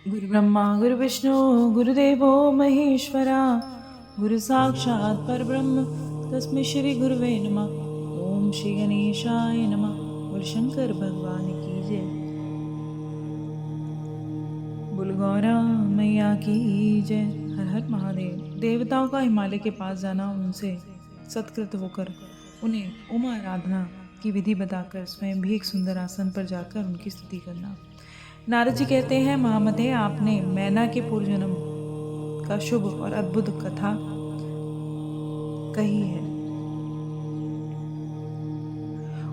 गुरु ब्रह्मा गुरु विष्णु गुरुदेवो महेश्वरा गुरु साक्षात् परब्रह्म तस्मै श्री गुरुवे नमः। ओम श्री गणेशाय नमः। बोल शंकर भगवान की जय। बोल गौरा मैया की जय। हर हर महादेव। देवताओं का हिमालय के पास जाना, उनसे सत्कृत होकर उन्हें उमा आराधना की विधि बताकर स्वयं भी एक सुंदर आसन पर जाकर उनकी स्तुति करना। नारद जी कहते हैं, महामते आपने मैना के पूर्व जन्म का शुभ और अद्भुत कथा कही है।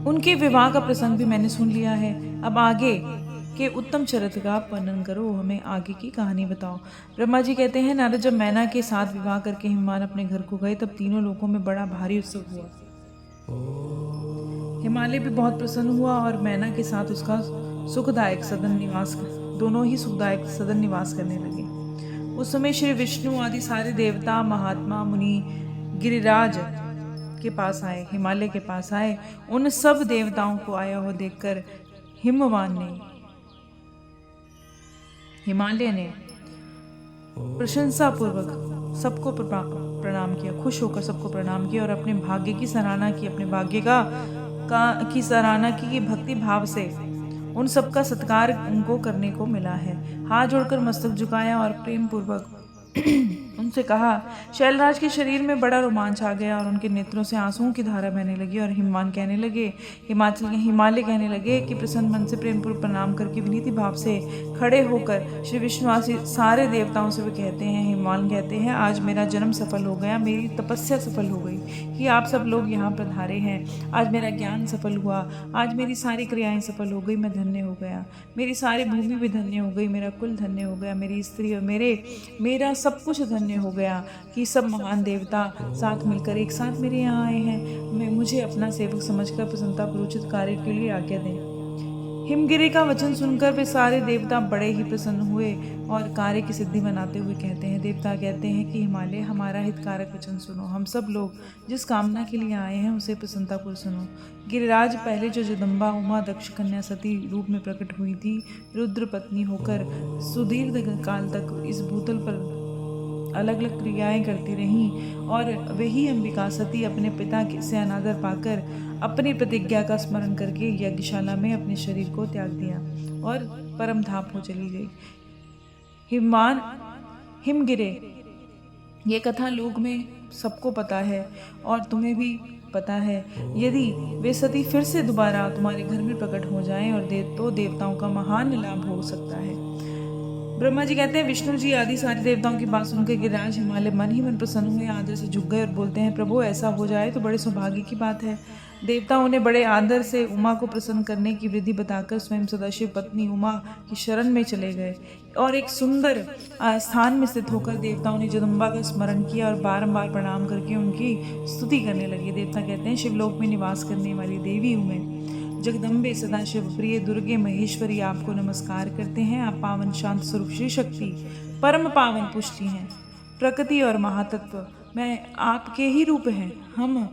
उनके विवाह का प्रसंग भी मैंने सुन लिया है। अब आगे के उत्तम चरित्र का वर्णन करो, हमें आगे की कहानी बताओ। ब्रह्मा जी कहते हैं, नारद जब मैना के साथ विवाह करके हिमवान अपने घर को गए तब तीनों लोकों में बड़ा भारी उत्सव हुआ। हिमालय भी बहुत प्रसन्न हुआ और मैना के साथ उसका सुखदायक सदन निवास, दोनों ही सुखदायक सदन निवास करने लगे। उस समय श्री विष्णु आदि सारे देवता, महात्मा, मुनि गिरिराज के पास आए, हिमालय के पास आए। उन सब देवताओं को आया हुआ देखकर हिमालय ने प्रशंसा पूर्वक सबको प्रणाम किया, खुश होकर सबको प्रणाम किया और अपने भाग्य की सराहना की, अपने भाग्य की सराहना की भक्ति भाव से उन सबका सत्कार उनको करने को मिला है। हाथ जोड़कर मस्तक झुकाया और प्रेम पूर्वक उनसे कहा। शैलराज के शरीर में बड़ा रोमांच आ गया और उनके नेत्रों से आंसुओं की धारा बहने लगी और हिमालय कहने लगे कि प्रसन्न मन से प्रेमपूर्वक प्रणाम करके विनीति भाव से खड़े होकर श्री विष्णु आदि सारे देवताओं से वे कहते हैं, हिमालय कहते हैं, आज मेरा जन्म सफल हो गया, मेरी तपस्या सफल हो गई कि आप सब लोग यहाँ पधारे हैं। आज मेरा ज्ञान सफल हुआ, आज मेरी सारी क्रियाएं सफल हो गई, मैं धन्य हो गया, मेरी सारी भूमि भी धन्य हो गई, मेरा कुल धन्य हो गया, मेरी स्त्री और मेरा सब कुछ धन्य हो गया कि सब महान देवता साथ मिलकर एक साथ मेरे यहाँ आए हैं। मुझे अपना सेवक समझकर प्रसन्नतापूर्वक उचित कार्य के लिए आज्ञा दें। हिमगिरी का वचन सुनकर वे सारे देवता बड़े ही प्रसन्न हुए और कार्य की सिद्धि मनाते हुए कहते हैं, देवता कहते हैं कि हिमालय हमारा हितकारक वचन सुनो, हम सब लोग जिस कामना के लिए आए हैं उसे प्रसन्नतापूर्वक सुनो। गिरिराज पहले जो जगदम्बा उमा दक्ष कन्या सती रूप में प्रकट हुई थी, रुद्र पत्नी होकर सुदीर्घ काल तक इस भूतल पर अलग अलग क्रियाएं करती रहीं और वही अंबिका सती अपने पिता से अनादर पाकर अपनी प्रतिज्ञा का स्मरण करके यज्ञशाला में अपने शरीर को त्याग दिया और परम धाम हो चली गई। हिमगिरे, ये कथा लोक में सबको पता है और तुम्हें भी पता है। यदि वे सती फिर से दोबारा तुम्हारे घर में प्रकट हो जाएं और तो देवताओं का महान लाभ हो सकता है। ब्रह्मा जी कहते हैं, विष्णु जी आदि सारे देवताओं की बात सुनकर गिरिराज हिमालय मन ही मन प्रसन्न हुए, आदर से झुक गए और बोलते हैं, प्रभु ऐसा हो जाए तो बड़े सौभाग्य की बात है। देवताओं ने बड़े आदर से उमा को प्रसन्न करने की विधि बताकर स्वयं सदाशिव पत्नी उमा की शरण में चले गए और एक सुंदर स्थान में स्थित होकर देवताओं ने जगदम्बा का स्मरण किया और बारंबार प्रणाम करके उनकी स्तुति करने लगे। देवता कहते हैं, शिवलोक में निवास करने वाली देवी हूँ मैं, जगदम्बे सदाशिव प्रिय दुर्गे महेश्वरी, आपको नमस्कार करते हैं। आप पावन शांत स्वरूप श्री शक्ति परम पावन पुष्टि हैं, प्रकृति और महातत्व मैं आपके ही रूप हैं। हम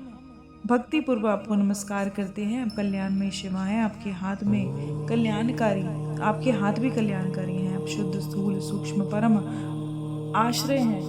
भक्ति पूर्वक आपको नमस्कार करते हैं। आप कल्याण में शिवा हैं, आपके हाथ में कल्याणकारी, आपके हाथ भी कल्याणकारी हैं। आप शुद्ध स्थूल सूक्ष्म परम आश्रय हैं,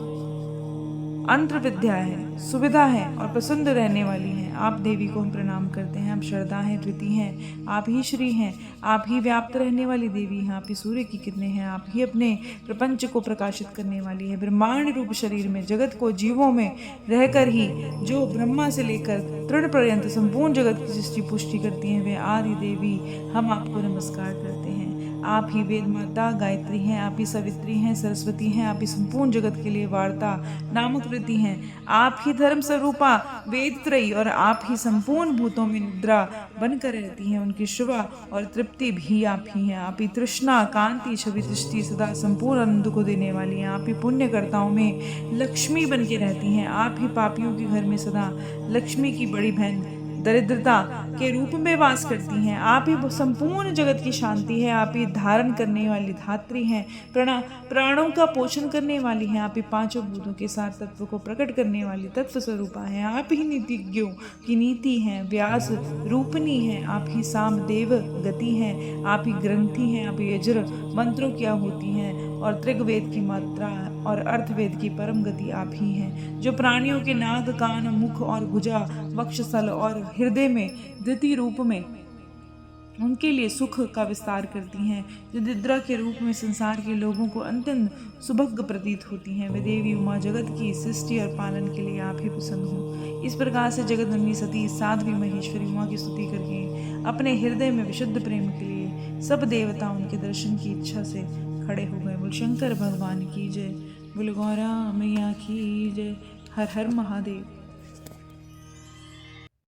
अंतर विद्या है, सुविधा है और प्रसन्न रहने वाली हैं। आप देवी को हम प्रणाम करते हैं। आप श्रद्धा हैं, द्वितीय हैं, आप ही श्री हैं, आप ही व्याप्त रहने वाली देवी हैं, आप ही सूर्य की किरणें हैं, आप ही अपने प्रपंच को प्रकाशित करने वाली है। ब्रह्मांड रूप शरीर में जगत को जीवों में रहकर ही जो ब्रह्मा से लेकर तृण पर्यंत संपूर्ण जगत की सृष्टि पुष्टि करती हैं, वे आदि देवी हम आपको नमस्कार करते हैं। आप ही वेद माता गायत्री हैं, आप ही सवित्री हैं, सरस्वती हैं, आप ही संपूर्ण जगत के लिए वार्ता नामक वृत्ति हैं, आप ही धर्म स्वरूपा वेद त्रयी और आप ही संपूर्ण भूतों में निद्रा बनकर रहती हैं। उनकी शुभा और तृप्ति भी आप ही हैं। आप ही तृष्णा कांति छवि दृष्टि सदा संपूर्ण आनंद को देने वाली हैं। आप ही पुण्यकर्ताओं में लक्ष्मी बन के रहती हैं। आप ही पापियों के घर में सदा लक्ष्मी की बड़ी बहन दरिद्रता के रूप में वास करती हैं। आप ही संपूर्ण जगत की शांति है, आप ही धारण करने वाली धात्री हैं, प्राणों का पोषण करने वाली हैं, आप ही पांचों भूतों के साथ तत्व को प्रकट करने वाली तत्व स्वरूपा हैं, आप ही नीतिज्ञों की नीति हैं, व्यास रूपनी हैं, आप ही सामदेव गति हैं, आप ही ग्रंथि हैं, आप ही यज्र मंत्रों की आहुति हैं और त्रिगवेद की मात्रा और अर्थवेद की परम गति आप ही हैं, जो प्राणियों के नाक, कान, मुख और भुजा, वक्षस्थल और हृदय में द्वितीय रूप में उनके लिए सुख का विस्तार करती हैं, जो निद्रा के रूप में संसार के लोगों को अत्यंत सुभग प्रतीत होती हैं। वे देवी उमा जगत की सृष्टि और पालन के लिए आप ही प्रसन्न हो। इस प्रकार से जगत जननी सती साध्वी महेश्वरी उमा की स्तुति करके अपने हृदय में विशुद्ध प्रेम के लिए सब देवता उनके दर्शन की इच्छा से खड़े हो गए। बोल शंकर भगवान की जय, बोल गौरा मैया की जय। हर हर महादेव।